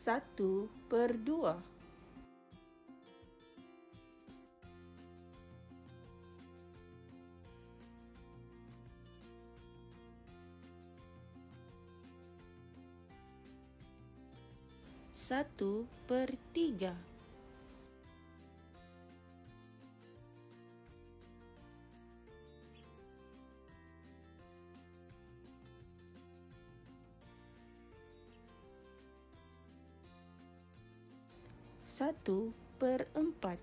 Satu per dua. Satu per tiga. Satu per empat.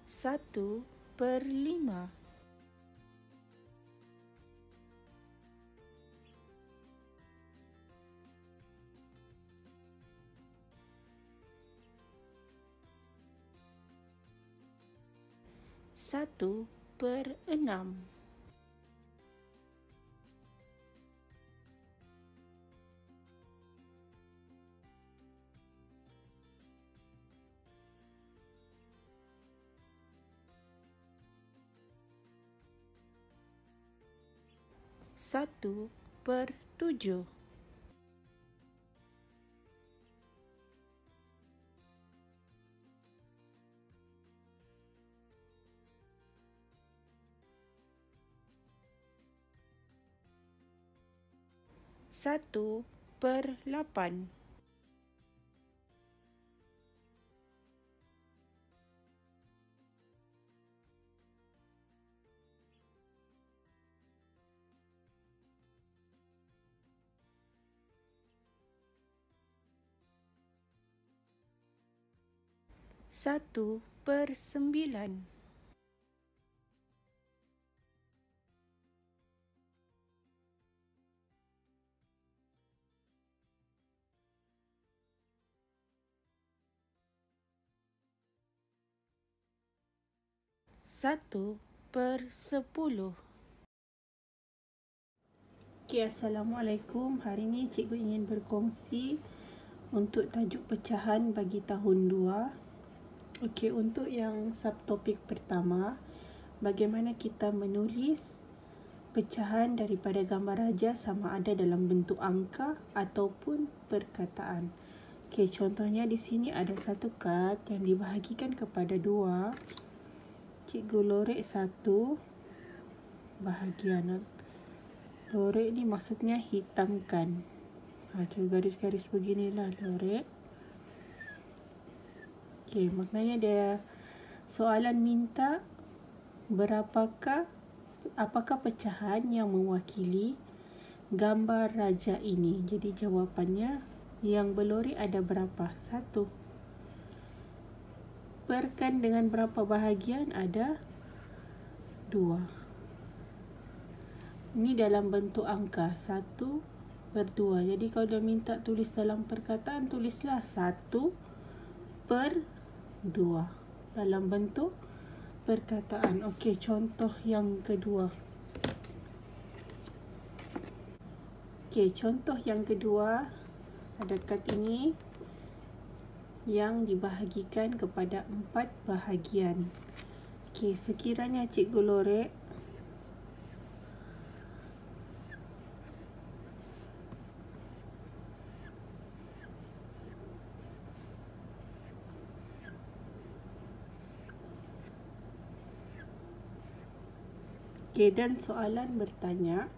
Satu per lima. Satu per enam. Satu per tujuh. Satu per lapan. Satu per sembilan. Satu per sepuluh. Assalamualaikum. Hari ini cikgu ingin berkongsi untuk tajuk pecahan bagi tahun 2. Untuk yang subtopik pertama, bagaimana kita menulis pecahan daripada gambar raja sama ada dalam bentuk angka ataupun perkataan. Contohnya di sini ada satu kad yang dibahagikan kepada 2. Cikgu lorek satu bahagian. Lorek ni maksudnya hitamkan. Cikgu garis-garis beginilah lorek. Maknanya dia soalan minta apakah pecahan yang mewakili gambar raja ini. Jadi jawapannya yang berlorek ada berapa? 1. Perkan dengan berapa bahagian? Ada 2. Ini dalam bentuk angka 1 per 2. Jadi kalau dia minta tulis dalam perkataan, tulislah 1 per 2 dalam bentuk perkataan. Contoh yang kedua. Contoh yang kedua, ada kad ini yang dibahagikan kepada 4 bahagian. Sekiranya cikgu lorek Okey, dan soalan bertanya,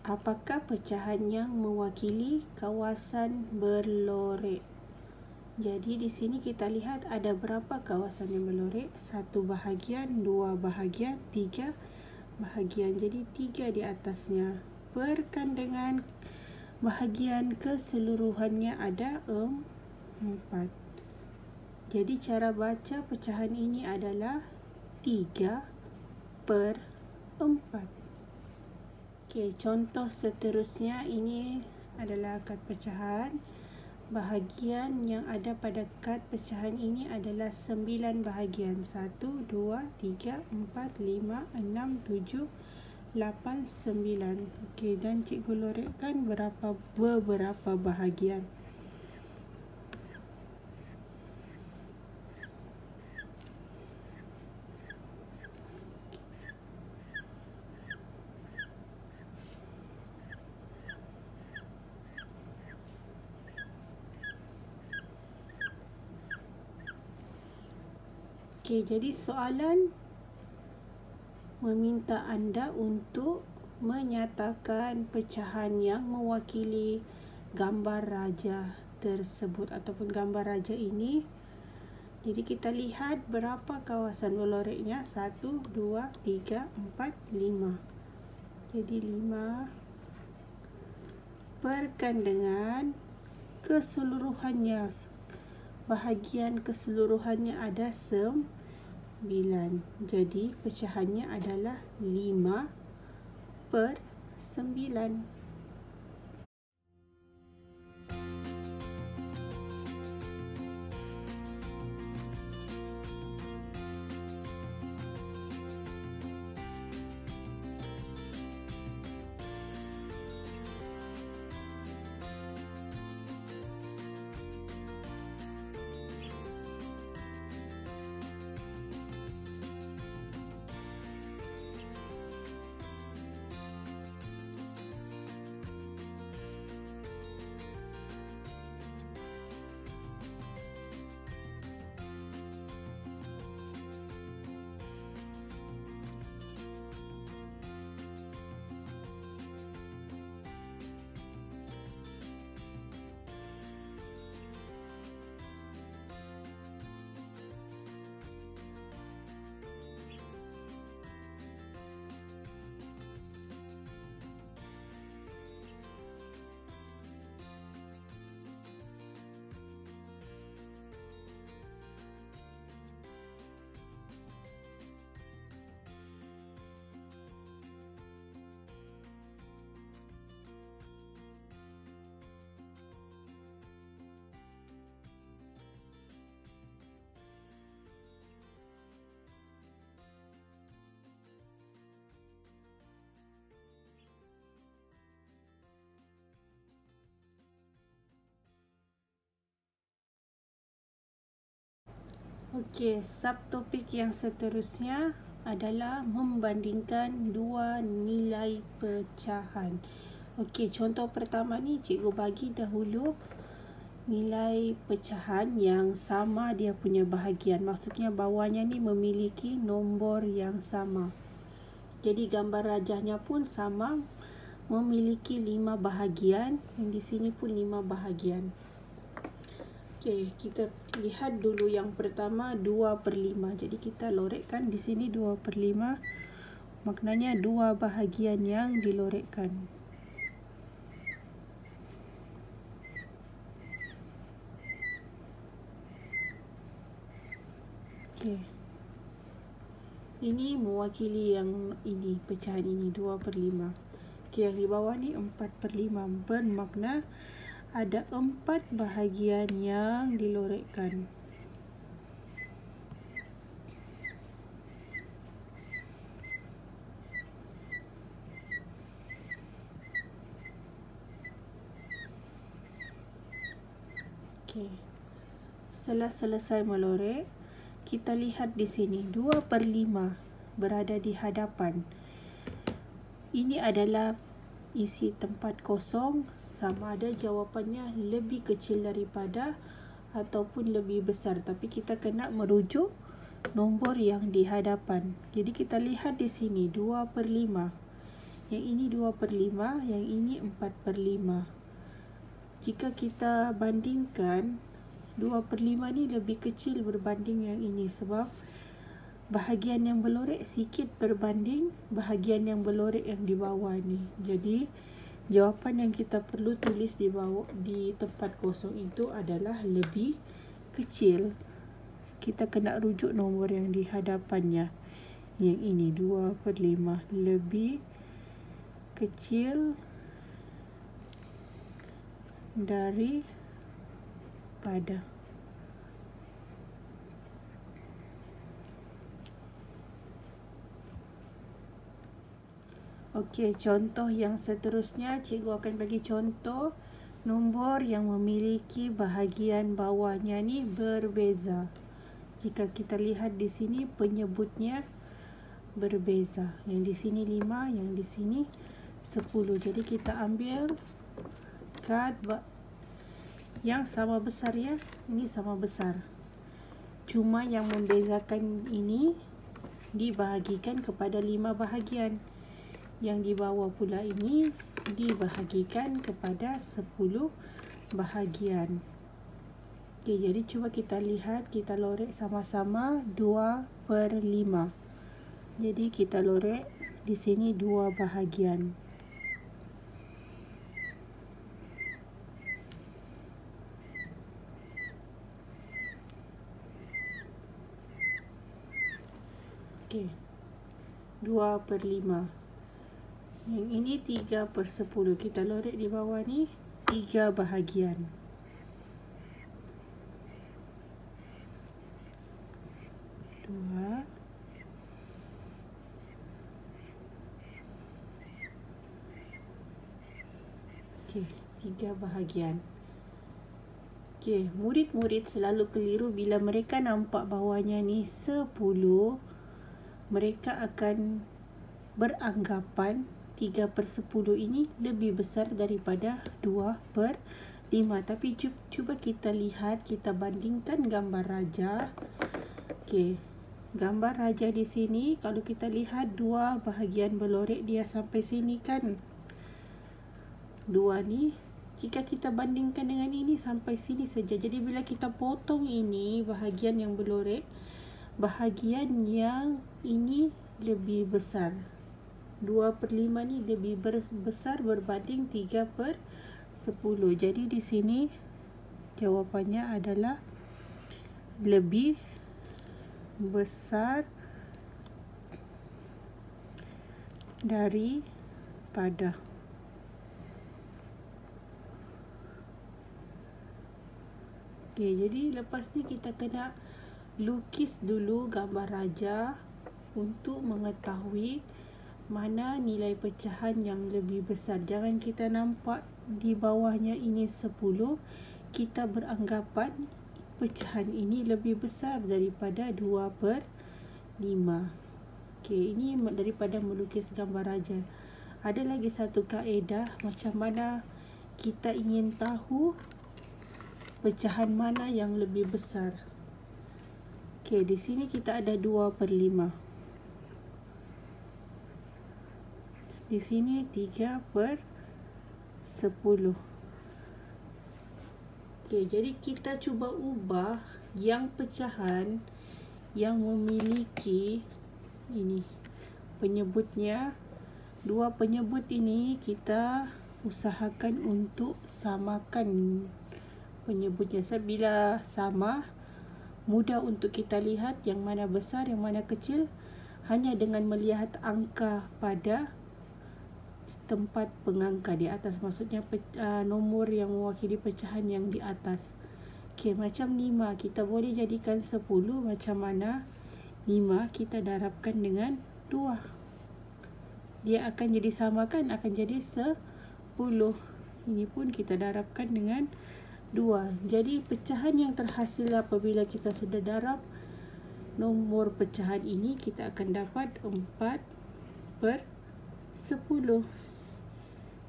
apakah pecahan yang mewakili kawasan berlorek? Jadi di sini kita lihat ada berapa kawasan yang berlorek? 1 bahagian, 2 bahagian, 3 bahagian. Jadi 3 di atasnya. Perkan dengan bahagian keseluruhannya ada 4. Jadi cara baca pecahan ini adalah 3/4. Okey, contoh seterusnya ini adalah kad pecahan. Bahagian yang ada pada kad pecahan ini adalah 9 bahagian. 1, 2, 3, 4, 5, 6, 7, 8, 9. Okey, dan cikgu lorekkan beberapa bahagian. Okey, jadi soalan meminta anda untuk menyatakan pecahan yang mewakili gambar raja tersebut ataupun gambar raja ini. Jadi kita lihat berapa kawasan berloreknya. 1, 2, 3, 4, 5. Jadi 5 perkan dengan keseluruhannya. Bahagian keseluruhannya ada 9. Jadi pecahannya adalah 5/9. Okey, subtopik yang seterusnya adalah membandingkan dua nilai pecahan. Okey, contoh pertama ni cikgu bagi dahulu nilai pecahan yang sama dia punya bahagian. Maksudnya bawahnya ni memiliki nombor yang sama. Jadi gambar rajahnya pun sama, memiliki 5 bahagian. Yang di sini pun 5 bahagian. Okey, kita lihat dulu yang pertama 2/5. Jadi kita lorekkan di sini 2/5. Maknanya 2 bahagian yang dilorekkan. Okey. Ini mewakili yang ini, pecahan ini 2/5. Okey, yang di bawah ni 4/5. Bermakna ada 4 bahagian yang dilorekkan. Okey. Setelah selesai melorek, kita lihat di sini 2/5 berada di hadapan. Ini adalah isi tempat kosong, sama ada jawapannya lebih kecil daripada ataupun lebih besar. Tapi kita kena merujuk nombor yang di hadapan. Jadi kita lihat di sini 2/5. Yang ini 2/5, yang ini 4/5. Jika kita bandingkan, 2/5 ni lebih kecil berbanding yang ini sebab bahagian yang berlorek sikit berbanding bahagian yang berlorek yang di bawah ni. Jadi jawapan yang kita perlu tulis di bawah di tempat kosong itu adalah lebih kecil. Kita kena rujuk nombor yang di hadapannya. Yang ini 2/5 lebih kecil daripada. Okey, contoh yang seterusnya, cikgu akan bagi contoh nombor yang memiliki bahagian bawahnya ni berbeza. Jika kita lihat di sini penyebutnya berbeza. Yang di sini 5, yang di sini 10. Jadi kita ambil kad yang sama besar ya. Ini sama besar. Cuma yang membezakan ini dibahagikan kepada 5 bahagian. Yang di bawah pula ini dibahagikan kepada 10 bahagian. Okey, jadi cuba kita lihat, kita lorek sama-sama 2/5. Jadi kita lorek di sini 2 bahagian. Okey. 2/5. Yang ini 3/10. Kita lorek di bawah ni 3 bahagian. Dua. Okey, 3 bahagian. Okey, murid-murid selalu keliru bila mereka nampak bawahnya ni 10. Mereka akan beranggapan 3/10 ini lebih besar daripada 2/5. Tapi cuba kita lihat, kita bandingkan gambar raja. Okey, gambar raja di sini kalau kita lihat 2 bahagian berlorek dia sampai sini kan. 2 ni jika kita bandingkan dengan ini sampai sini saja. Jadi bila kita potong ini bahagian yang berlorek, bahagian yang ini lebih besar. 2/5 ni lebih besar berbanding 3/10. Jadi di sini jawapannya adalah lebih besar daripada. Okey, jadi lepas ni kita kena lukis dulu gambar raja untuk mengetahui mana nilai pecahan yang lebih besar. Jangan kita nampak di bawahnya ini 10, kita beranggapan pecahan ini lebih besar daripada 2/5. Okey, ini daripada melukis gambar raja. Ada lagi satu kaedah macam mana kita ingin tahu pecahan mana yang lebih besar. Okey, di sini kita ada 2/5. Di sini 3/10. Okey, jadi kita cuba ubah yang pecahan yang memiliki ini penyebutnya. 2 penyebut ini kita usahakan untuk samakan penyebutnya. Sebab bila sama, mudah untuk kita lihat yang mana besar, yang mana kecil hanya dengan melihat angka pada tempat pengangka di atas, maksudnya nomor yang mewakili pecahan yang di atas. Okey, macam 5 kita boleh jadikan 10. Macam mana 5 kita darabkan dengan 2? Dia akan jadi sama kan? Akan jadi 10. Ini pun kita darabkan dengan 2. Jadi pecahan yang terhasil apabila kita sudah darab nomor pecahan ini, kita akan dapat 4/10.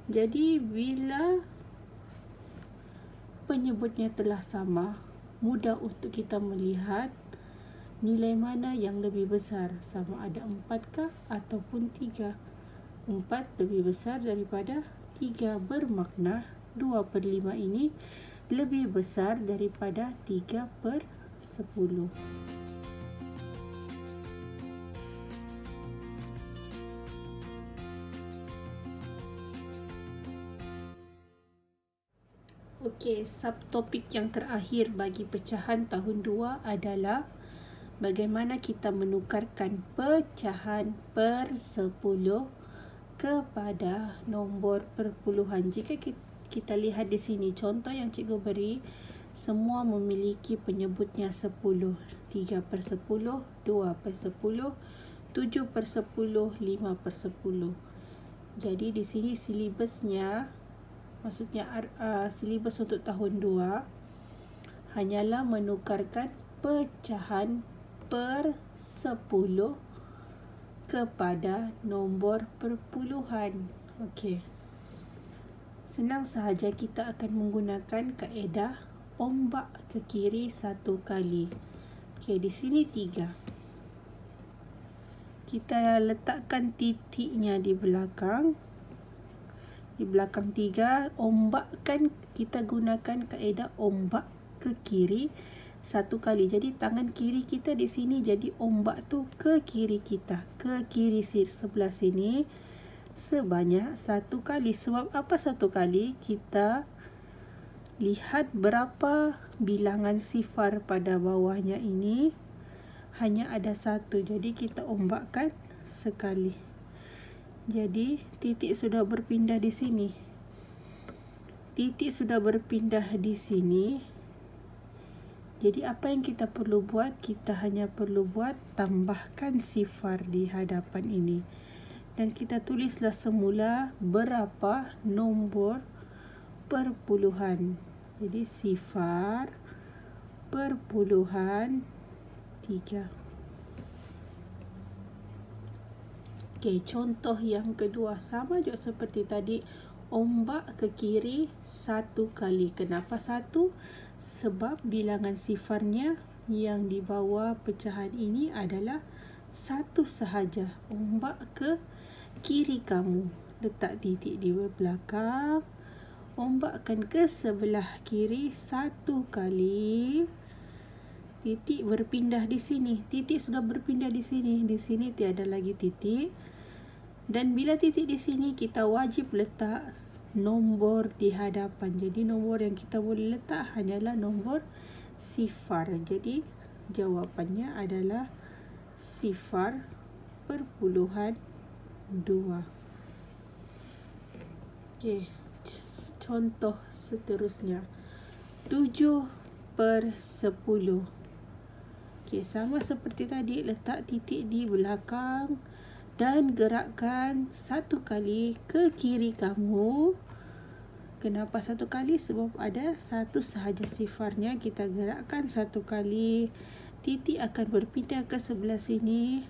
Jadi bila penyebutnya telah sama, mudah untuk kita melihat nilai mana yang lebih besar, sama ada 4 kah ataupun 3. 4 lebih besar daripada 3, bermakna 2/5 ini lebih besar daripada 3/10. Okey, subtopik yang terakhir bagi pecahan tahun 2 adalah bagaimana kita menukarkan pecahan per 10 kepada nombor perpuluhan. Jika kita lihat di sini contoh yang cikgu beri, semua memiliki penyebutnya 10. 3/10, 2/10, 7/10, 5/10. Jadi di sini silibusnya, maksudnya silibus untuk tahun 2 hanyalah menukarkan pecahan per 10 kepada nombor perpuluhan. Okey. Senang sahaja, kita akan menggunakan kaedah ombak ke kiri 1 kali. Okey, di sini 3. Kita letakkan titiknya di belakang. Di belakang 3, ombakkan, kita gunakan kaedah ombak ke kiri 1 kali. Jadi tangan kiri kita di sini, jadi ombak tu ke kiri kita, ke kiri sebelah sini sebanyak 1 kali. Sebab apa 1 kali? Kita lihat berapa bilangan sifar pada bawahnya ini, hanya ada 1. Jadi kita ombakkan sekali. Jadi titik sudah berpindah di sini. Titik sudah berpindah di sini. Jadi apa yang kita perlu buat? Kita hanya perlu buat tambahkan sifar di hadapan ini. Dan kita tulislah semula berapa nombor perpuluhan. Jadi sifar perpuluhan 3. Okey, contoh yang kedua sama juga seperti tadi, ombak ke kiri 1 kali. Kenapa 1? Sebab bilangan sifarnya yang di bawah pecahan ini adalah 1 sahaja. Ombak ke kiri kamu, letak titik di belakang, ombakkan ke sebelah kiri 1 kali. Titik berpindah di sini. Titik sudah berpindah di sini. Di sini tiada lagi titik. Dan bila titik di sini, kita wajib letak nombor di hadapan. Jadi nombor yang kita boleh letak hanyalah nombor sifar. Jadi jawapannya adalah sifar perpuluhan 2. Okey, contoh seterusnya 7/10. Okey, sama seperti tadi, letak titik di belakang dan gerakkan 1 kali ke kiri kamu. Kenapa 1 kali? Sebab ada 1 sahaja sifarnya. Kita gerakkan 1 kali, titik akan berpindah ke sebelah sini.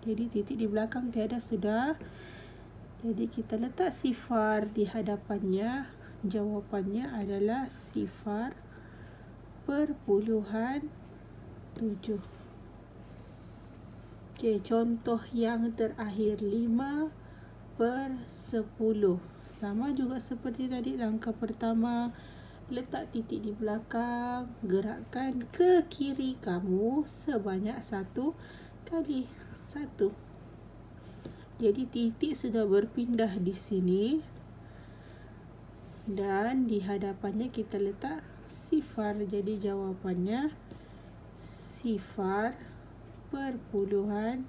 Jadi titik di belakang tiada sudah. Jadi kita letak sifar di hadapannya. Jawapannya adalah sifar perpuluhan 7. Okey, contoh yang terakhir 5/10. Sama juga seperti tadi, langkah pertama letak titik di belakang, gerakkan ke kiri kamu sebanyak 1 kali. 1. Jadi titik sudah berpindah di sini dan di hadapannya kita letak sifar. Jadi jawapannya sifar perpuluhan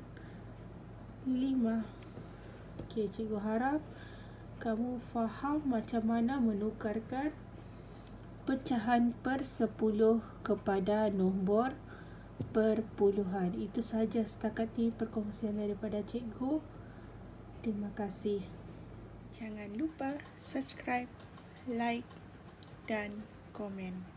5. Okey, cikgu harap kamu faham macam mana menukarkan pecahan per 10 kepada nombor perpuluhan. Itu sahaja setakat ini perkongsian daripada cikgu. Terima kasih. Jangan lupa subscribe, like dan komen.